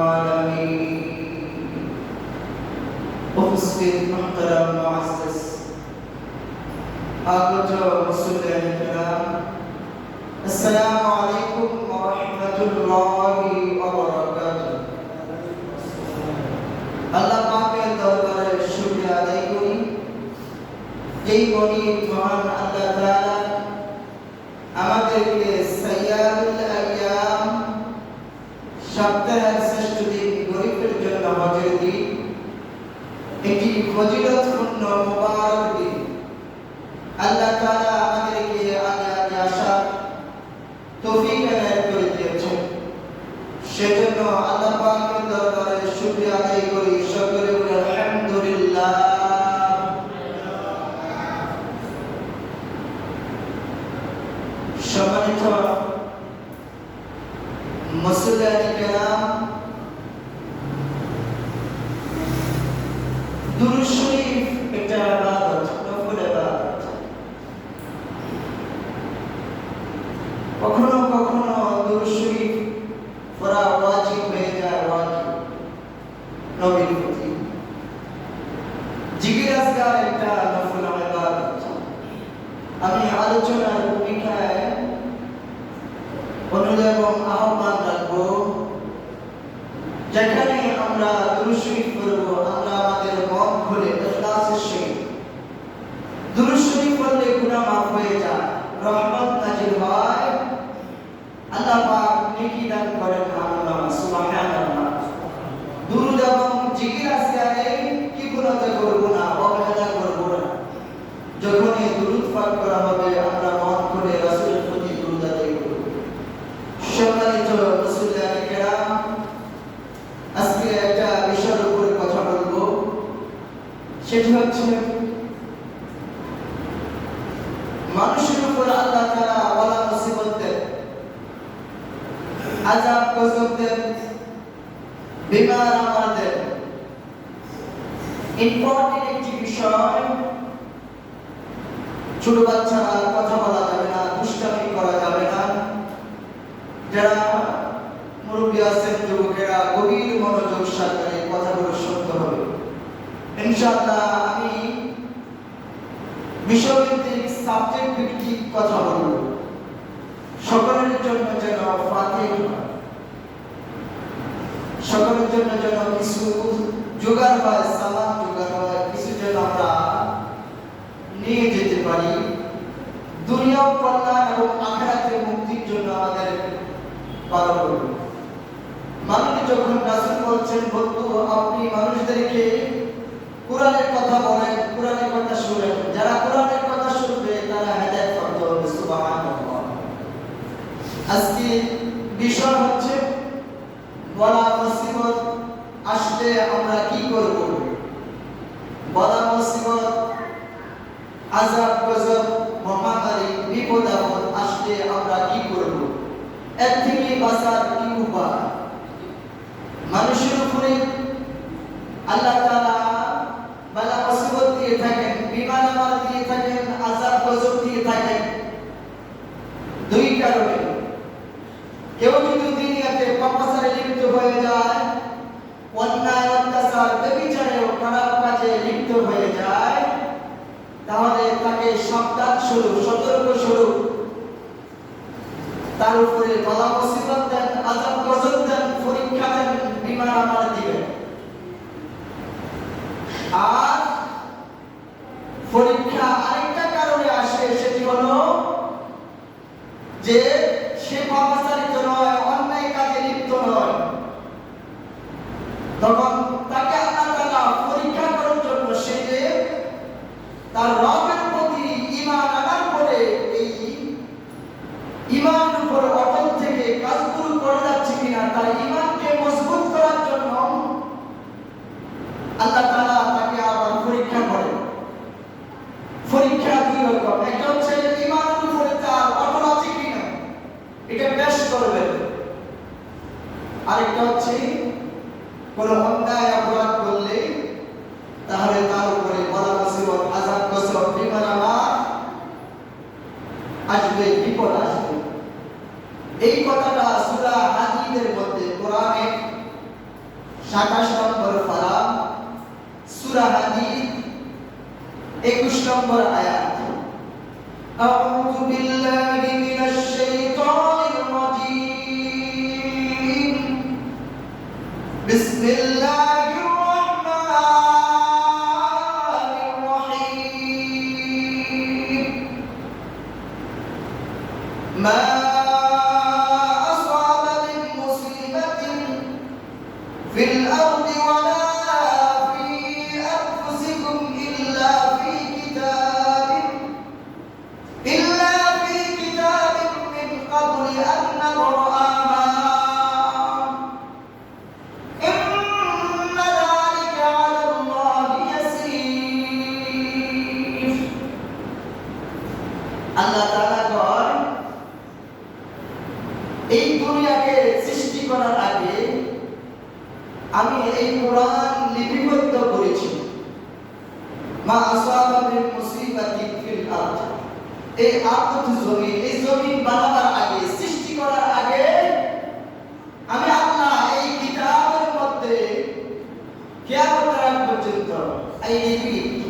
العالمين. उपस्थित मुहतरम मुअज़्ज़ज़ आगत मुसल्लिन किराम, अस्सलामु अलैकुम व रहमतुल्लाहि व बरकातुहू। আল্লাহ পাকের দরবারে শুকরিয়া আদায় করি, যেই মনিব মহান আল্লাহ তাআলা আমাদেরকে সাইয়্যিদুল আইয়াম সপ্তাহের শ্রেষ্ঠ দিন গরিবের জন্য হজের দিন, একটি ফজিলতপূর্ণ মুবারক দিন আল্লাহ তাআলা আমাদেরকে আগে আগে আসার তৌফিক এনায়েত করে দিয়েছেন। সেজন্য আল্লাহ পাকের দরবারে শুকরিয়া আদায় করি, সকলে বলি আলহামদুলিল্লাহ। সম্মানিত মুসল্লিয়ান কিরাম, দুরূদ শরীফ একটা ইবাদত, নফল ইবাদত। কখনো কখনো দুরূদ শরীফ পড়া ওয়াজিব হয়ে যায়, ওয়াজিব নবীর প্রতি। জিকির আজকার একটা নফল ইবাদত। আমি আলোচনার ভূমিকায় অনুরোধ এবং আহ্বান রাখবো, যেখানে আমরা দুরূদ শরীফ পড়ব, আমরা আমাদের মন খুলে ইখলাসের সহিত দুরূদ শরীফ পড়লে গুনাহ মাফ হয়ে যায়, রহমত নাজিল হয়, আল্লাহ পাক নেকি দান করেন। আল্লাহ সুবহানাল্লাহ। দুরূদ এবং জিকির আজকারে কি গুনাহ করব না, অবহেলা করব না। যখনই দুরূদ পাঠ করা হবে, আমরা মন খুলে রাসূলের প্রতি দুরূদ আদায় করব। সম্মানিত মুসল্লিয়ান কিরাম, আজকে একটা বিষয়ের উপর কথা বলবো, সেটা হচ্ছে মানুষের উপর আল্লাহ তাআলা ওয়ালা মুসিবত দেন, আযাব গজব দেন, বিমার আমার দেন। ইম্পর্টেন্ট একটি বিষয়, ছোট বাচ্চারা কথা বলা যাবে না, দুষ্টামি করা যাবে না। যারা মুরব্বী আছেন, যুবকেরা গভীর মনোযোগ সহকারে কথাগুলো শুনতে হবে। ইনশাআল্লাহ আমি বিষয়ভিত্তিক সাবজেক্ট ভিত্তিক কথা বলবো, সকলের জন্য যেন ফাতিহা, সকলের জন্য যেন কিছু জোগাড় হয়, সালাম জোগাড় হয়, কিছু যেন আমরা নিয়ে যেতে পারি। দুনিয়া কল্যাণ এবং আখিরাতের মুক্তির জন্য আমাদের পালন করব। মানুষ যখন রাসূল বলছেন, বন্ধু আপনি মানুষদেরকে কোরআনের কথা বলেন, কোরআনের কথা শুনেন, যারা কোরআনের কথা শুনবে তারা হেদায়েত প্রাপ্ত হবে। সুবহানাল্লাহ। আজকে বিষয় হচ্ছে বলা মুসিবত আসলে আমরা কি করব। বলা মুসিবত, আযাব গজব, মহামারী, বিপদ আপদ আসলে আমরা কি করব, এর থেকে বাঁচার কি উপায়। মানুষের উপরে আল্লাহ তাআলা বালা মুসিবত দিয়ে থাকেন, বিমান আমার দিয়ে থাকেন, আযাব গজব দিয়ে থাকেন দুই কারণে। কেউ যদি দুনিয়াতে পাপাচারে লিপ্ত হয়ে যায়, অন্যায় অত্যাচার ব্যভিচারে ও খারাপ কাজে লিপ্ত হয়ে যায়, তাহলে তাকে সাবধান স্বরূপ, সতর্ক স্বরূপ তার উপরে বালা মুসিবত দেন, আযাব গজব দেন, পরীক্ষা দেন, বিমান আমার দিবেন। আর পরীক্ষা আরেকটা কারণে আসে, সেটি হলো যে সে পাপাচারিত নয়, অন্যায় কাজে লিপ্ত নয়। তখন তাকে আল্লাহ তাআলা পরীক্ষা করার জন্য সে যে তার রবের প্রতি ঈমান আনার পরে এই ঈমানের উপর অটল থেকে কাজগুলো করে যাচ্ছে কিনা, তার ঈমানকে মজবুত করার জন্য আল্লাহ তাআলা তাকে আবার পরীক্ষা করেন। পরীক্ষা দুই রকম, একটা হচ্ছে ঈমানের উপরে তার অটল আছে কিনা, এটা পেশ করবেন। আরেকটা হচ্ছে কোন অন্যায় অপরাধ করলে তাহলে তার উপরে বালা মুসিবত, আযাব গজব, বিমান আমার আসবে, বিপদ আসবে। এই কথাটা সূরা হাদীদের মধ্যে, কোরআনে 27 নম্বর পারা, সূরা হাদীদ 21 নম্বর আয়াত। আউযু বিল্লাহি মিনাশ শাইতানির রাজীম। বিসমিল্লাহির রাহমানির রহিম। মা আসাবা মিন মুসিবাতিন ফিল আরদি ওয়ালা আল্লাহ তাআলা কয়, এই দুনিয়াকে সৃষ্টি করার আগে আমি এই কোরআন লিপিবদ্ধ করেছি। মা আসাবা মিন মুসিবাতিন ফিল আরদ, এই আরদ জমিন, এই জমিন বানাবার আগে, সৃষ্টি করার আগে আমি আল্লাহ এই কিতাবের মধ্যে কিয়ামতের আগ পর্যন্ত এই লিপি,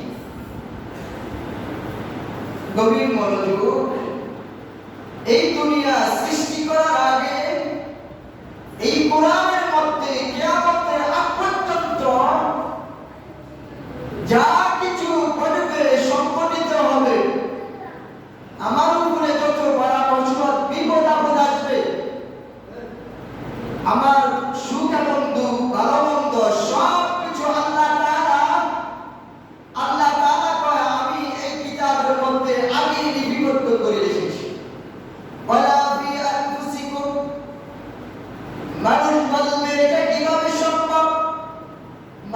গভীর মনোযোগ, এই দুনিয়া সৃষ্টি করার আগে এই কোরআনের মধ্যে কিয়ামতের আগ পর্যন্ত যা কিছু ঘটবে, সংঘটিত হবে, আমার উপরে যত বড় মুসিবত, বিপদ আপদ আসবে, আমার সুখ এবং দুঃখ, ভালো মন্দ সব কিছু আল্লাহ তাআলা কয় আমি এই কিতাবের মধ্যে আগে লিপিবদ্ধ করে রেখেছি। ওয়ালা ফি আনফুসিকুম, মানুষ বলবে এটা কিভাবে সম্ভব?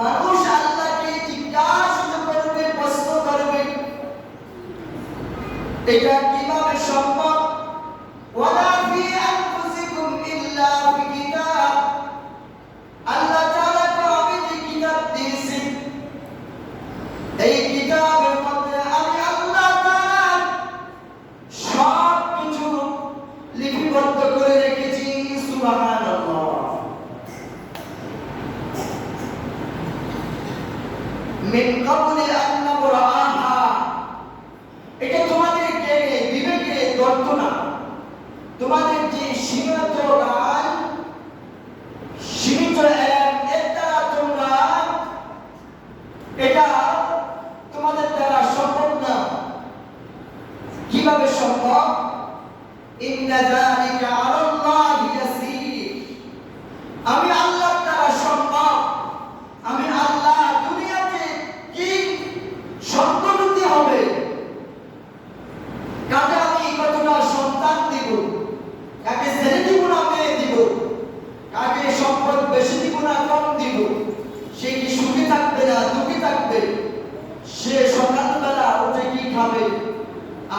মানুষ আল্লাহকে জিজ্ঞাসা করবে, প্রশ্ন করবে, এটা কিভাবে সম্ভব? ওয়ালা ফি আনফুসিকুম ইল্লা ফি কিতাব, আল্লাহ তাআলা তো আমি যে কিতাব দিয়েছি, এই কিতাবের মধ্যে আমি আল্লাহ তাআলা সব কিছু লিপিবদ্ধ করে রেখেছি। সুবহানাল্লাহ। মিন ক্বাবলি আন নাবরাহা, এটা তোমাদের জ্ঞানে বিবেকে ধরতো না, তোমাদের যে সীমিত জ্ঞান, সীমিত জ্ঞান, এর দ্বারা তোমরা, এটা তোমাদের দ্বারা সম্ভব না। কিভাবে সম্ভব? ইন্না যালিকা আলাল্লাহি ইয়াসীর, আমি আল্লাহর দ্বারা সম্ভব। আমি আল্লাহ দুনিয়াতে কি সংঘটিত হবে, কাকে আমি কতটা সন্তান দিব, কাকে ছেলে দিব না মেয়ে দিব, কাকে সম্পদ বেশি দিব না কম দিব, সে কি সুখী থাকবে না দুঃখী থাকবে, সে সকালবেলা উঠে কি খাবে,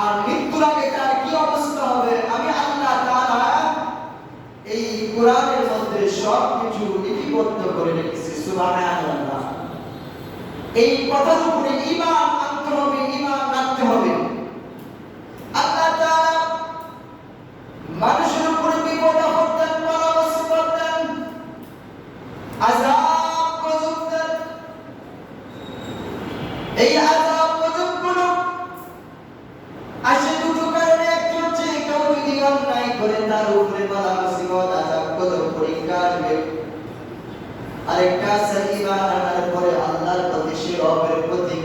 আর মৃত্যুর আগে তার কি অবস্থা হবে, আমি আল্লাহ তাআলা এই কোরআনের মধ্যে সব কিছু লিপিবদ্ধ করে রেখেছি। সুবহানাল্লাহ। এই কথার উপরে ঈমান আনতে হবে, ঈমান রাখতে হবে। আল্লাহ তাআলা মানুষের উপরে বিপদ আপদ দেন, বালা মুসিবত দেন, আযাব গজব দেন। এই আযাব গজবগুলো আসে দুটো কারণে। একটি হচ্ছে কেউ যদি অন্যায় করে তার উপরে বালা মুসিবত, আযাব গজব, পরীক্ষা আসবে। আরেকটা আছে ঈমান আনার পরে আল্লাহর প্রতি সে রবের প্রতি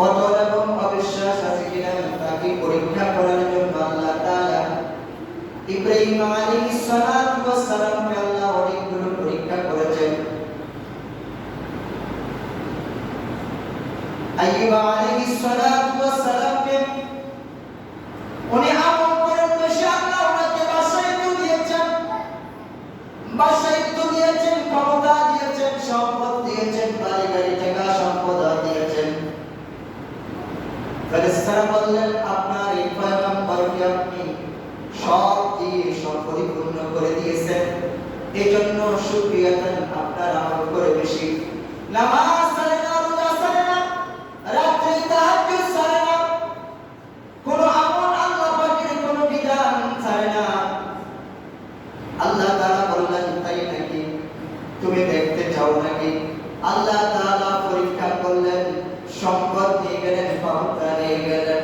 অটল এবং অবিশ্বাস আছে কিনা তাকে পরীক্ষা করার জন্য আল্লাহ তাআলা ইব্রাহিম আলাইহিস সালাতু ওয়াস সালামকে আল্লাহ অনেকগুলো পরীক্ষা করেছেন। আইয়ুব আলাইহিস সালাতু ওয়াস সালামকে উনি আমল করেন বেশি, আল্লাহ ওনাকে বাসায়িত্ব দিয়েছেন, বাসায়িত্ব দিয়েছেন, ক্ষমতা দিয়েছেন, সম্পদ দিয়েছেন, বাড়ি গাড়ি টাকা সম্পদ দিয়েছেন। ফেরেশতারা বললেন আপনার এই পয়গম্বরকে আপনি সব দিয়ে সব পরিপূর্ণ করে দিয়েছেন, এজন্য শুকরিয়া দেন, আপনার আমল করে বেশি। নামাজ ছাড়ে না, রোজা ছাড়ে না, রাত্রে তাহাজ্জুদ ছাড়ে না, কোন আমল আল্লাহ পাকের কোন বিধান ছাড়ে না। আল্লাহ তাআলা বললেন তাই নাকি? তুমি দেখো ঘটনাকে আল্লাহ তাআলা পরীক্ষা করলেন। সম্পদ নিয়ে গেলেন, ক্ষমতা নিয়ে গেলেন,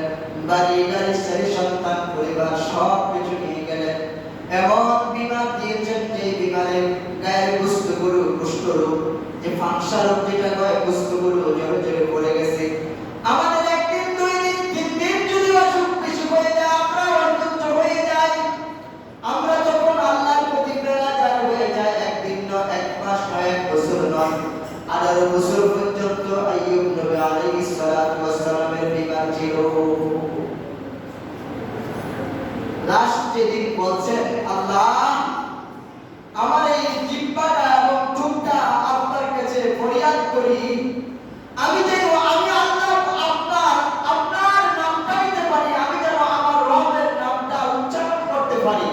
বাড়ি গাড়ি সারি সন্তান পরিবার সব কিছু নিয়ে গেলেন। এমন বিমান দিয়েছেন যে বিমানের গায়ের বস্তুগুলো কুষ্ঠরোগ, যে ফাংশা রোগ যেটা হয়, বস্তুগুলো জড়ে জড়ে পড়ে গেছে। আমাদের একদিন দুই দিন তিন দিন যদি অসুখ বিসুখ হয়ে যায়, আমরা অসুস্থ হয়ে যাই। আমরা যখন আল্লাহর প্রতি বেলাজার হয়ে যায়, একদিন নয়, এক মাস নয়, এক বছর নয়, 18 বছর পর্যন্ত আইয়ুব নবী আলাইহিস সালাতু ওয়াস সালামের বিমান ছিল। লাস্ট যেদিন বলছেন, আল্লাহ আমার এই জিহ্বাটা এবং চোখটা আপনার কাছে ফরিয়াদ করি, আমি যেন আমি আল্লাহ আপনার নামটা নিতে পারি, আমি যেন আমার রবের নামটা উচ্চারণ করতে পারি।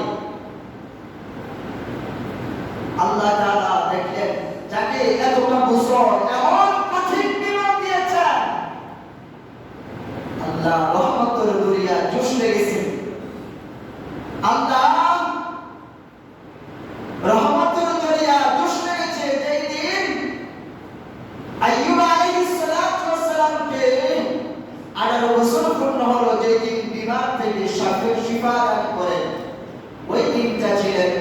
আল্লাহ তাআলা দেখলেন যাকে এতটা বছর এমন কঠিন বিমান দিয়েছেন, আল্লাহ রহমতের দরিয়া জোশ লেগেছে। আল্লাহ রহমতের দরিয়া জোশ লেগেছে যেই দিন আইয়ুব আলাইহিস সালাতু ওয়াস সালামকে 18 বছর পূর্ণ হলো, যেই দিন বিমান থেকে শিফা দান করেন, ওই দিনটা ছিলেন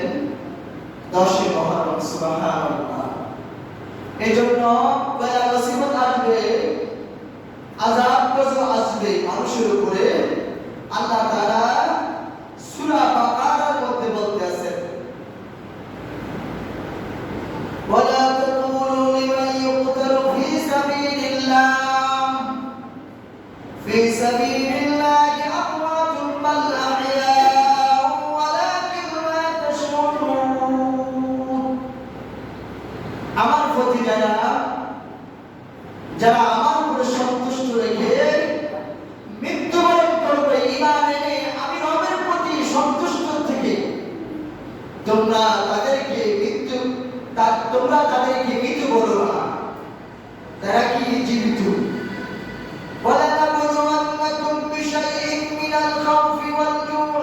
10 মুহররম। সুবহানাল্লাহ। এজন্য বলা মুসিবত আসবে, আযাব গজব আসবে মানুষের উপরে, আল্লাহ তাআলা সূরা বাকারার মধ্যে বলতেছেন, ওয়ালা তাকুলু লিমান ইউকতালু ফি সাবিলিল্লাহ ফি সাবিলিল্লাহি আমওয়াতুন বাল আহয়াউ ওয়ালাকিন লা তাশউরুন। আমার প্রতি যারা আমার উপরে সন্তুষ্ট রেখে মৃত্যুবরণ করবে ঈমান এনে আমি রবের প্রতি সন্তুষ্ট থেকে, তোমরা তাদেরকে মৃত বলো না, তারা কি জীবিত। وَلَنَبْلُوَنَّكُمْ بِشَيْءٍ مِّنَ الْخَوْفِ وَالْجُوعِ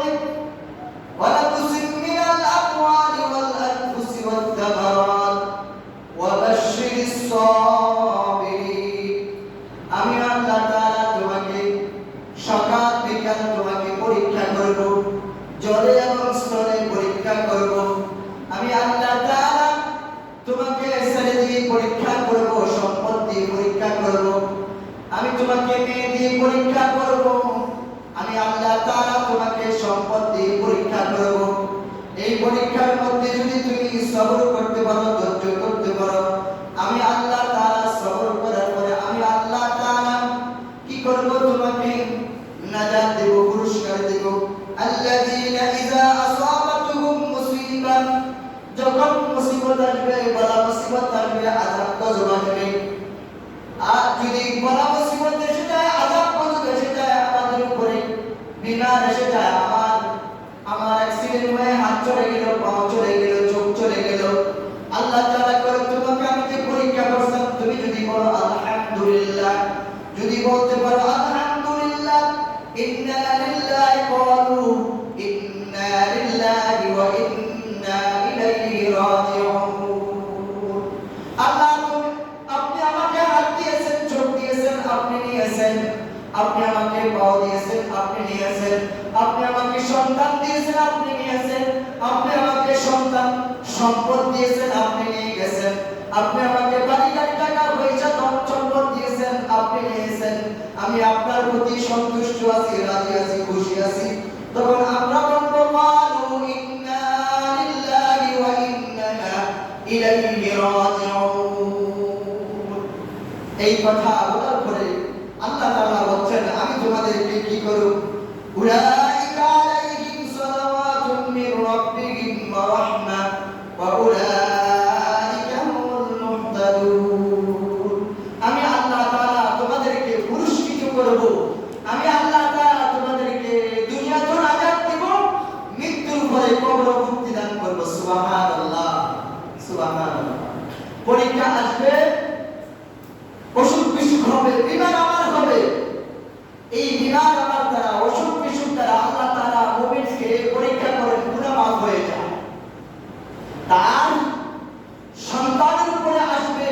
وَنَقْصٍ مِّنَ الْأَمْوَالِ وَالْأَنفُسِ وَالثَّمَرَاتِ وَبَشِّرِ الصَّابِرِينَ। আমি আল্লাহ তাআলা তোমাকে সকাল বিকাল তোমাকে পরীক্ষা করব, জলে এবং স্থলে পরীক্ষা করব। আমি আল্লাহ তাআলা তোমাকে ছেলে দিয়ে পরীক্ষা করব, সম্পদ দিয়ে পরীক্ষা করব, আমি তোমাকে মেয়ে দিয়ে পরীক্ষা করব, আমি আল্লাহ তাআলা তোমাকে সম্পদ দিয়ে পরীক্ষা করব। এই পরীক্ষার মধ্যে যদি তুমি সবর করতে পারো, ধৈর্য করতে পারো, আমি আল্লাহ তাআলা সবর করার পরে আমি আল্লাহ তাআলা কি করব, তোমাকে নাজাত দেব, পুরস্কার দেব। আল্লাযীনা ইযা আসাবাতুহুম মুসিবা, যখন মুসিবত আসবে, বলা মুসিবত আসবে, আযাব গজব আসবে, আর যদি বলা মুসিবত এসে যায়, আযাব গজব এসে যায় আমাদের উপরে, বিমার এসে যায়, আমার অ্যাক্সিডেন্ট হয়ে হাত চলে গেল, পা চলে গেল, চোখ চলে গেল, আল্লাহ তাআলা করে তোমাকে আমি যে পরীক্ষা করলাম, তুমি যদি বলো আলহামদুলিল্লাহ, যদি বলতে পারো আলহামদুলিল্লাহ, ইন্না লিল্লাহি ক্বালু ইন্না লিল্লাহি ওয়া ইন্না ইলাইহি রাজিউন। আল্লাহ আপনি আমাকে হাত দিয়েছেন, চোখ দিয়েছেন, আপনি নিয়েছেন, আপনি আমাকে পাও দিয়েছেন, আপনি নিয়েছেন, আপনি আমাকে সন্তান দিয়েছেন, আপনি নিয়েছেন, আপনি আমাকে সন্তান সম্পদ দিয়েছেন, আপনি নিয়ে গেছেন, আপনি আমাকে বাড়ি গাড়ি টাকা পয়সা ধন সম্পদ দিয়েছেন, আপনি নিয়েছেন, আমি আপনার প্রতি সন্তুষ্ট আছি, রাজি আছি, খুশি আছি। তখন আমরা বলবো ক্বালু ইন্না লিল্লাহি ওয়া ইন্না ইলাইহি রাজিউন। এই কথা বলার পরে আল্লাহ তাআলা বলছেন, আমি তোমাদেরকে কি করব, উলাইকা আলাইহিম সালাওয়াতুম মির রাব্বিহিম ওয়া রাহমা ওয়া উলাইকা হুমুল মুহতাদুন। আমি আল্লাহ তাআলা তোমাদেরকে পুরস্কৃত করব, আমি আল্লাহ তাআলা তোমাদেরকে দুনিয়াতে নাজাত দেব, মৃত্যুর পরে কবর মুক্তি দান করব। সুবহানাল্লাহ, সুবহানাল্লাহ। পরীক্ষা আসবে, অসুখ বিসুখ হবে, বিমার আমার হবে, এই বিমার আমার দ্বারা, অসুখ বিসুখ দ্বারা আল্লাহ তাআলা মুমিনকে পরীক্ষা করেন, গুনাহ মাফ হয়ে যায়। তার সন্তানের উপরে আসবে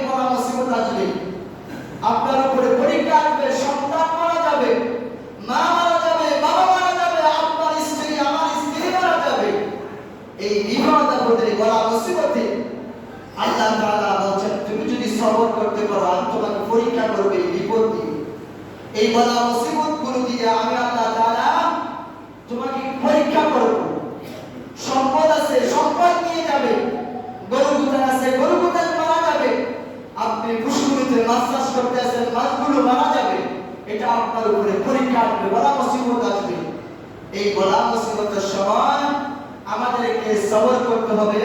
সবর করতে পারো আমি তোমাকে পরীক্ষা করব এই বিপদ দিয়ে, এই বালা মুসিবত গুলো দিয়ে আমি আল্লাহ তাআলা তোমাকে পরীক্ষা করব। সম্পদ আছে সম্পদ নিয়ে যাবে, গরু গুতান আছে গরু গুতান মারা যাবে, আপনি পুষ্করিতে মাছ চাষ করতে আছেন মাছগুলো মারা যাবে, এটা আপনার উপরে পরীক্ষা আসবে, বালা মুসিবত আসবে। এই বালা মুসিবতের সময় আমাদেরকে সবর করতে হবে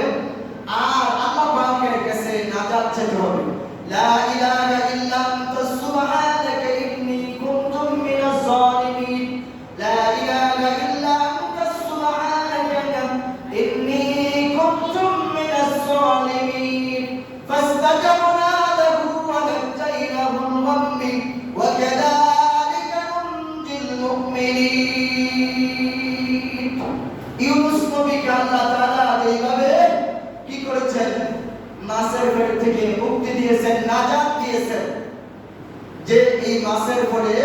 আর আল্লাহ পাকের কাছে নাজাত চাইতে হবে। লা ইলাহা ইল্লা আনতা সুবহানাকা ইন্নী কুনতু মিনাজ জালিমিন। লা ইলাহা ইল্লা আনতা সুবহানাকা ইন্নী কুনতু মিনাজ জালিমিন। ফাস্তাজাবনা লাহু ওয়া নাজাইনাহু মিন গhammi ওয়া কাযালিকা নুনজিল মুমিনিন। ইউনূস নবীকে আল্লাহ তাআলা এইভাবে কি করেছেন, মাছের পেট থেকে মুক্তি দিয়েছেন, নাজাত দিয়েছেন। যে এই মাছের পরে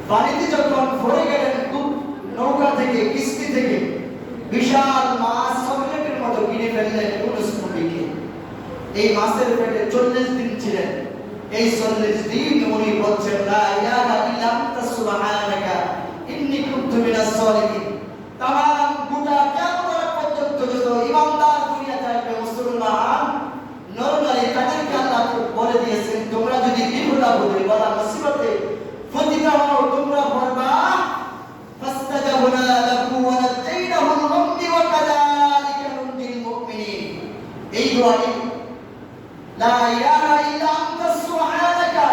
পানিতে যখন পড়ে গেলেন নৌকা থেকে কিস্তি থেকে, বিশাল মাছ চকলেটের মতো কিনে ফেললেন ইউনূস নবীকে। এই মাছের পেটে 40 দিন ছিলেন। এই 40 দিন উনি বলছেন লা ইলাহা ইল্লা আনতা সুবহানাকা ইন্নী কুনতু মিনাজ জালিমিন। তামাম গোটা কিয়ামত পর্যন্ত যত ইমানদার দুনিয়াতে আসবে মুসলমান নরনারী তাদেরকে আল্লাহ বলে দিয়েছেন তোমরা যদি বিপদ-আপদে বালা মুসিবতে পতিত হও তোমরা বলবা ফাস্তাজাবনা লাহু ওয়া নাজাইনাহু মিন গhammi ওয়া কাযালিকা নুনজিল মুমিনিন। এই দোয়াটি লা ইলাহা ইল্লা আনতা সুবহানাকা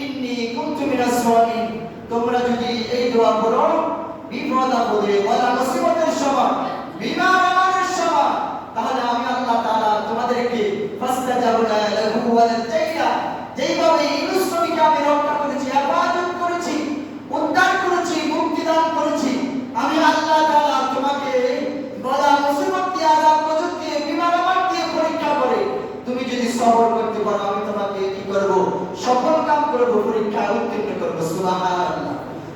ইন্নী কুনতু মিনাজ জালিমিন, তোমরা যদি এই দোয়া পড়ো বিপদ-আপদে বালা মুসিবতের সময় বিমানের সময়, তাহলে আমি আল্লাহ তাআলা তোমাদেরকে ফাস্তাজাবনা লাহু ওয়া নাজাইনা, যেইভাবে ইউনূস নবীকে আমি রক্ষা করেছি, হেফাজত করেছি, উদ্ধার করেছি, মুক্তি দান করেছি, আমি আল্লাহ তাআলা তোমাকে বালা মুসিবত দিয়ে আযাব গজব দিয়ে বিমান দিয়ে পরীক্ষা করে তুমি যদি সবর করতে পারো আমি তোমাকে কি করব, সফল কাম করব, পরীক্ষা উত্তীর্ণ করব। সুবহানাল্লাহ।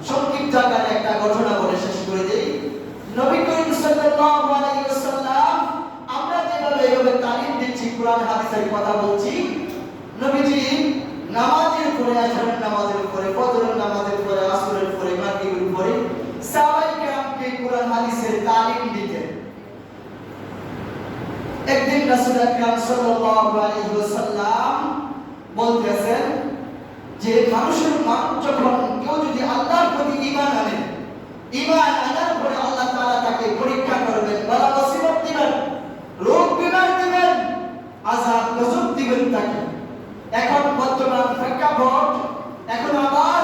সংক্ষিপ্ত আকারে একটা ঘটনা বলে শেষ করে দেই। নবী করিম সাল্লাল্লাহু আলাইহি ওয়াসাল্লাম আমরা যেভাবে এইভাবে তালিম দিচ্ছি, কোরআন হাদিসের কথা বলছি, নবীজি নামাজের পরে, আসরের নামাজের পরে, ফজরের নামাজের পরে, আসরের পরে, মাগরিবের পরে সাহাবায়ে কেরামকে কোরআন হাদিসের তালিম দিতেন। একদিন রাসূল আকরাম সাল্লাল্লাহু আলাইহি ওয়াসাল্লাম বলতেছেন যে মানুষ যখন কেউ যদি আল্লাহর প্রতি ঈমান আনে, ঈমান আনার পরে আল্লাহ তাআলা তাকে পরীক্ষা করবেন, বালা মুসিবত দিবেন, রোগ বিমার দিবেন, আযাব গজব দিবেন তাকে। এখন বর্তমান প্রেক্ষাপট, এখন আবার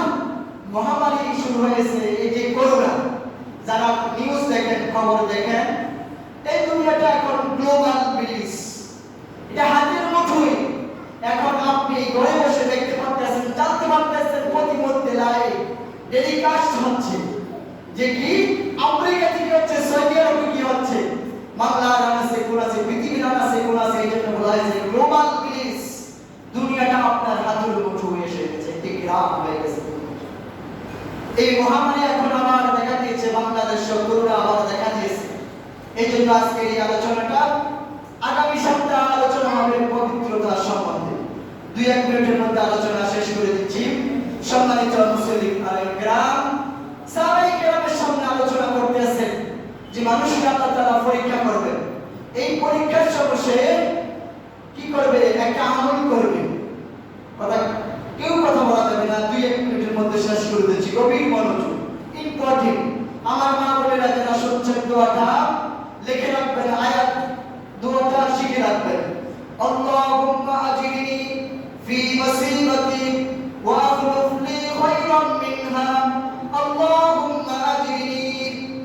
মহামারী শুরু হয়েছে, এই যে করোনা। যারা নিউজ দেখেন, খবর দেখেন, এই দুনিয়াটা এখন গ্লোবাল ভিলেজ, এটা হাতের মুঠোয়। এখন আপনি ঘরে বসে দেখতে পাচ্ছেন, জানতে পারতেছেন প্রতি মুহূর্তে লাইভ টেলিকাস্ট হচ্ছে যে কি আমেরিকা থেকে হচ্ছে, সৌদি আরবে কি হচ্ছে, বাংলার আছে কোন আছে, পৃথিবীর আছে কোন আছে, এই জন্য বলা হয়েছে গ্লোবাল ভিলেজ। দুনিয়াটা আপনার হাতের মুঠোয় এসে গেছে, একটি গ্রাম হয়ে গেছে। এই মহামারী এখন আবার দেখা দিয়েছে, বাংলাদেশে করোনা আবার দেখা দিয়েছে। এই জন্য আজকের এই আলোচনাটা, আগামী সপ্তাহে আলোচনা হবে পবিত্রতা সম্বন্ধে। 2-1 মিনিটের মধ্যে আলোচনা শেষ করে দিচ্ছি। সম্মানিত মুসলিম আলেম-কেরাম, সাহাবায়ে কেরামের সামনে আলোচনা করতেছেন যে মানুষকে আল্লাহ তাআলা পরীক্ষা করবেন। এই পরীক্ষার সময় কি করবে, একটা আমল করবে। কেউ কথা বলা যাবে না, 2-1 মিনিটের মধ্যে শেষ করে দিচ্ছি। গভীর মনোযোগ, ইম্পর্টেন্ট। আমার মা বোনেরা যারা শুনছেন দোয়াটা লিখে রাখবেন, আয়াত দোয়াটা শিখে রাখবেন। আল্লাহুম্মা আজিরনি ফি মুসিবাতি ওয়া আখলুফ লি খায়রাম মিনহা। আল্লাহুম্মা আজিরনি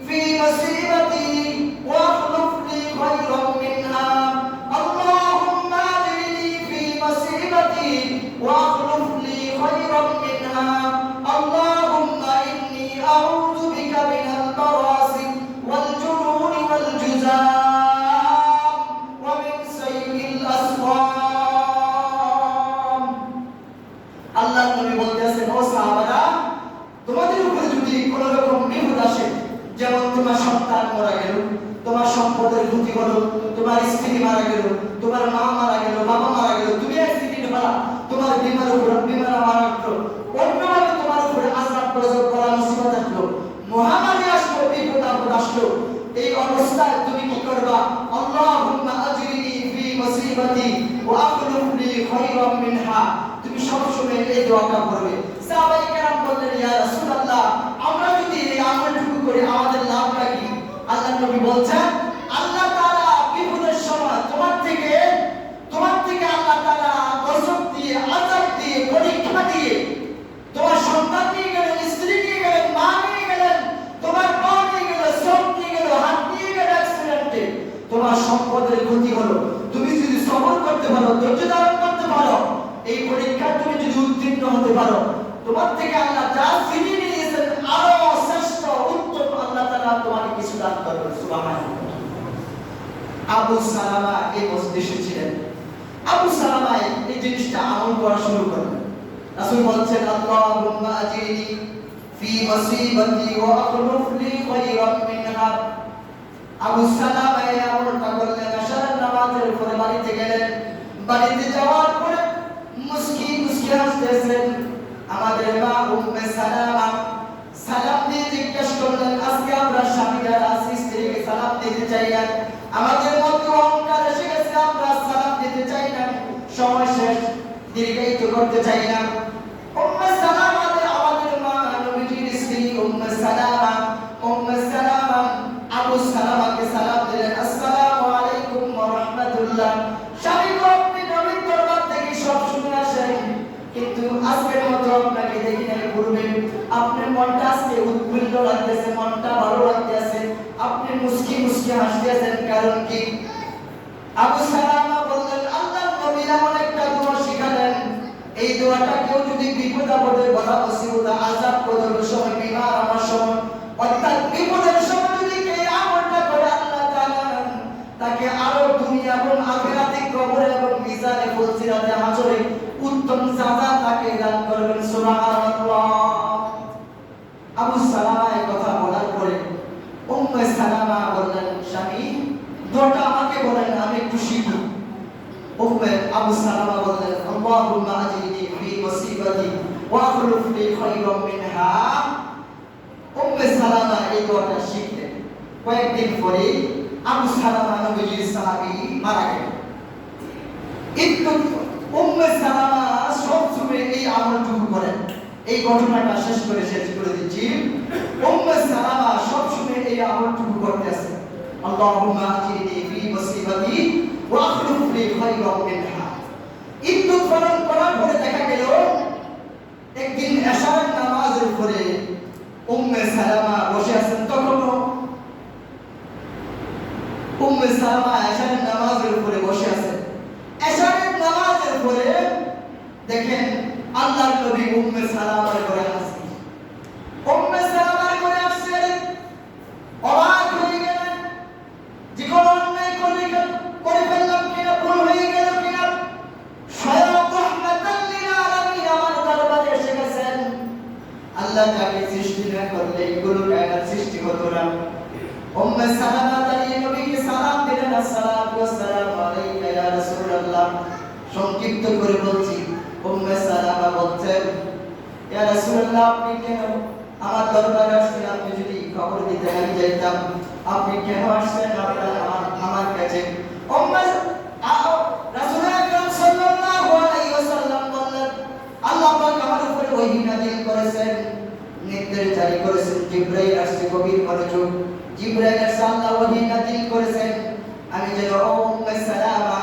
ফি মুসিবাতি ওয়া আখলুফ লি খায়রাম মিনহা। আল্লাহুম্মা আজিরনি ফি মুসিবাতি ওয়া আখলুফ লি খায়রাম মিনহা। আল্লাহুম্মা ইন্নী আউযু বিকা মিনাল বারাসি ওয়াল জুনুনি ওয়াল জুযাম ওয়া মিন সাইয়্যিল আসকাম। আল্লাহর নবী বলতেছেন, ও সাহাবারা, তোমাদের উপরে যদি কোনো রকম বিপদ আসে, যেমন তোমার সন্তান মারা গেল, তোমার সম্পদের ক্ষতি হলো, তোমার স্ত্রী মারা গেল, তোমার মা মারা গেল, বাবা মারা গেল, তুমি বিমার আমার আসলো, অন্যভাবে তোমার উপরে আযাব করা মুসিবত আসলো, মহামারী আসলো, বিপদ আপদ আসলো, এই অবস্থায় তুমি কি করবা? আল্লাহুম্মা আজরিনি ফি মুসিবাতি ওয়া আখলুফ লি খায়রাম মিনহা। তুমি সবসময় এই দোয়াটা করবে। সাহাবায়ে কেরাম বললেন, ইয়া রাসূলুল্লাহ, আমরা যদি এই আমলটুকু করি আমাদের লাভটা কি? আল্লাহর নবী বলছেন, আল্লাহ তাআলা বিপদের সময় তোমার থেকে আল্লাহ তাআলা গজব দিয়ে, আযাব দিয়ে, পরীক্ষা দিয়ে, তোমার সন্তান নিয়ে গেলেন, স্ত্রী নিয়ে গেলেন, মা নিয়ে গেলেন, তোমার পা নিয়ে গেল, চোখ নিয়ে গেল, হাত নিয়ে গেল অ্যাক্সিডেন্টে, তোমার সম্পদের ক্ষতি হলো। তুমি যদি সবর করতে পারো, ধৈর্য ধারণ করতে পারো, এই পরীক্ষায় তুমি যদি উত্তীর্ণ হতে পারো, তোমার থেকে আল্লাহ যা ফিরিয়ে নিয়েছেন আরো শ্রেষ্ঠ উত্তম আল্লাহ তাআলা তোমাকে কিছু দান করবেন। সুবহানাল্লাহ। আবু সালামা এই মজলিসে ছিলেন। আবু সালামা এই জিনিসটা আমল করা শুরু করলেন। রাসূল বলছেন, আল্লাহুম্মা আজিনি ফি মুসিবাতি ওয়া আখলুফ লি খায়রাম মিনহা। আবু সালামা এই আমলটা করলেন, আশার নামাজের পরে বাড়িতে গেলেন। বাড়িতে যাওয়ার পরে মুস্কি হাসতেছেন। আমাদের মা উম্মে সালামা সালাম দিয়ে জিজ্ঞেস করলেন, আজকে আমরা স্বামীরা আছি, স্ত্রীকে সালাম দিতে চাই না, আমাদের মধ্যে অহংকার এসে গেছে, আমরা সালাম দিতে চাই না, সময় শেষ, দীর্ঘায়িত করতে চাই না। উম্মে সালামা আমাদের মা নবীজির স্ত্রী উম্মে সালামা আবু সালামাকে সালাম দিলেন, আসসালামু আলাইকুম ওয়া রাহমাতুল্লাহ। স্বামী গো, আপনি নবীর দরবার থেকে সব শুনে আসেন, কিন্তু আজকের মতো আপনাকে দেখি নাই, পূর্বে আপনার মনটা আজকে উৎফুল্ল লাগতেছে, মনটা ভালো লাগতেছে, আপনি মুস্কি হাসতেছেন, কারণ কি? আবু সালামা বললেন, আল্লাহর নবী এমন একটা দোয়া শিখালেন, এই দোয়াটা কেউ যদি বিপদ আপদে, বাধা মুসিবত, আযাব কদরের সময়, বিমার আমার সময়, অর্থাৎ বিপদের সময় যদি কে আমলটা করে, আল্লাহ তাআলা তাকে আরো দুনিয়া এবং আখিরাতে, কবরে এবং মিজানে ফুলসিরাতে হাজরে উত্তম সাজা তাকে দান করবেন। সুবহানাল্লাহ। আবু সালামা এই কথা বলার পরে উম্মে সালামা বললেন, স্বামী দোয়াটা আমাকে বলেন, আমি একটু শিখি। আবু সালামা বললেন, আল্লাহুম্মা আজরিনি ফি মুসিবাতি ওয়া আখলুফ লি খায়রাম মিনহা। উম্মে সালামা এই দোয়াটা শিখলেন। কয়েকদিন পরে আবু সালামা নবীজির সাহাবী মারা গেলেন। একটু উম্মে সালামা সবসময় এই আমলটুকু করেন। এই ঘটনাটা শেষ করে দিচ্ছি। উম্মে সালামা সবসময় এই আমলটুকু করতেছে, আল্লাহুম্মা আজরিনি ফি মুসিবাতি ওয়া আখলুফ লি খায়রাম মিনহা। একটু ফরন করার পরে দেখা গেল একদিন এশার নামাজের পরে উম্মে সালামা বসে আছেন। তখন উম্মে সালামা এশার নামাজের পরে বসে আছেন। এশারের নামাজের পরে দেখেন আল্লাহর নবী উম্মে সালামার ঘরে আসেন। উম্মে সালামার ঘরে আসছেন, অবাক হয়ে গেলেন, যে কোনো অন্যায় করে ফেললাম কিনা, ভুল হয়ে গেল কিনা। স্বয়ং রাহমাতাল লিল আলামিন আমার দরবারে এসে গেছেন। আল্লাহ তাকে সৃষ্টি না করলে এগুলো কায়নাত সৃষ্টি হতো না। উম্মে সালামা দাঁড়িয়ে নবীকে সালাম দিলেন, আসসালাতু ওয়াসসালামু আলাইকা ইয়া রাসূলুল্লাহ। সংক্ষিপ্ত করে বলছি, উম্মে সালামা বলছেন, ইয়া রাসূলুল্লাহ, আপনি কেন আমার দরবারে আসছেন? আপনি যদি খবর দিতে আমি যাইতাম, আপনি কেন আসছেন আমার কাছে? উম্মে রাসূল আকরাম সাল্লাল্লাহু আলাইহি ওয়াসাল্লাম বললেন, আল্লাহ পাক আমার উপরে ওহী নাযিল করেছেন, নির্দেশ জারি করেছেন, জিবরাইল আসছে, গভীর মনোযোগ, জিবরাইল এসে আল্লাহ ওহী নাযিল করেছেন, আমি যেন উম্মে সালামা,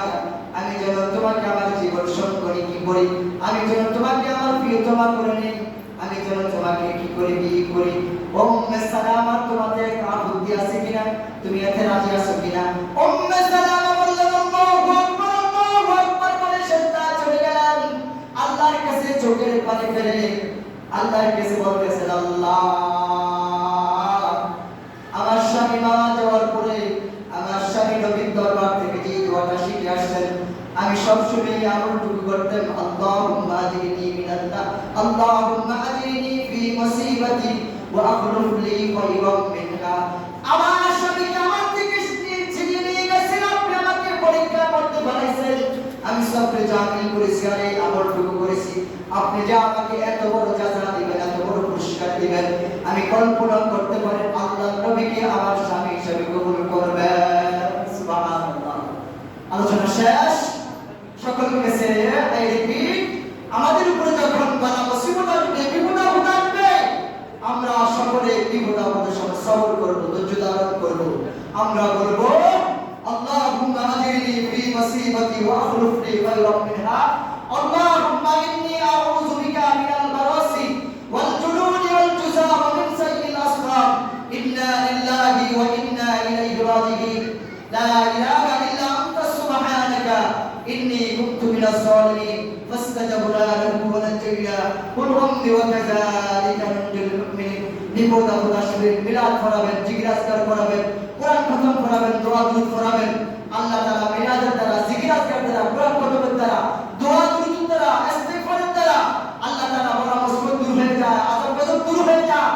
আমি যেন তোমাকে আমার জীবন সঙ্গী কি করি, আমি যেন তোমাকে আমার প্রিয়তমা করে নেই, আমি যেন তোমাকে কি করে বিয়ে করি। উম্মে সালামা, তোমাদের কোনো বুদ্ধি আছে কিনা? তুমি এতে রাজি আছো কিনা? উম্মে সালামা বললেন, আল্লাহু আকবার বলে সেজদায় চলে গেলেন। আল্লাহর কাছে চোখের পানি ফেলে আল্লাহর কাছে বলতেছেন, আল্লাহ, আমার স্বামী মারা যাওয়ার পরে আমার স্বামী নবীর দরবার থেকে যে দোয়াটা শিখে আসছেন, আমি সবসময় আমলটুকু করতাম, আল্লাহুম্মা আজরিনি মিনান্নার, আল্লাহুম্মা আজরিনি ফি মুসিবাতি ওয়া আখলুফ লি খায়রাম মিনহা। আমার স্বামীকে আমার থেকে ছিনিয়ে নিয়ে গেছেন, আপনি আমাকে পরীক্ষা করতে বানাইছেন, আমি সবরে জামিল করেছি আর এই আমলটুকু করেছি, করেছি, আপনি যে আমাকে এত বড় যাজা দিবেন, এত বড় পুরস্কার দিবেন, আমি কল্পনা করতে পারি। আল্লাহ নবীকে আমার স্বামী হিসেবে কবুল করবেন। সুবহানাল্লাহ। আলোচনা শেষ। সকলকে কাছে এই রিপিট, আমাদের উপরে যখন বালা মুসিবত আসবে, বিপদ আপদ আসবে, আমরা সকলে বিপদ আপদের সময় সবর করব, ধৈর্য ধারণ করব। আমরা বলবো আল্লাহুম্মা আজিরনি ফি মুসিবাতি ওয়া আখলুফনি খায়রাম মিনহা, আল্লাহুম্মা ইন্নী আউযু বিকা মিনাল বারাসি ওয়াল জুনুনি ওয়াল জুযা ওয়া মিন সাইয়্যিল আসকাম, ইন্না লিল্লাহি ওয়া ইন্না ইলাইহি রাজিউন, লা ইলাহা ইল্লা আনতা সুবহানাকা ইন্নী কুনতু মিনাজ জালিমিন, ফাসতাজাবনা লাহু ওয়া নাজাইনা কুল উম্মি ওয়া কাযালিকা নুনজিল মুমিনিন। বিপদ আপদ আসবে, মিলাদ পড়াবেন, জিকির আজকার করাবেন, কোরআন খতম করাবেন, দোয়া দুরূদ করাবেন। আল্লাহ তাআলা মিলাদের দ্বারা, জিকির আজকার দ্বারা, কোরআন খতমের দ্বারা, দোয়া দুরূদের দ্বারা, ইস্তিগফারের দ্বারা আল্লাহ তাআলা বড় মুসিবত দূর হয়ে যায়, আযাব গজব দূর হয়ে যায়।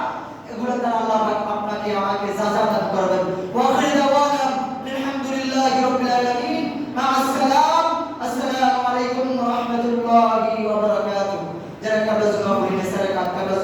এগুলোর দ্বারা আল্লাহ পাক আপনাকে আমাকে যাজা দান করবেন। ওয়া আখিরু দাওয়ানা আলহামদুলিল্লাহি রাব্বিল আলামিন। মা'আস সালাম। আসসালামু আলাইকুম ওয়া রাহমাতুল্লাহি ওয়া বারাকাতুহু। যারা কাবলা জমা করেন, সারা কাবলা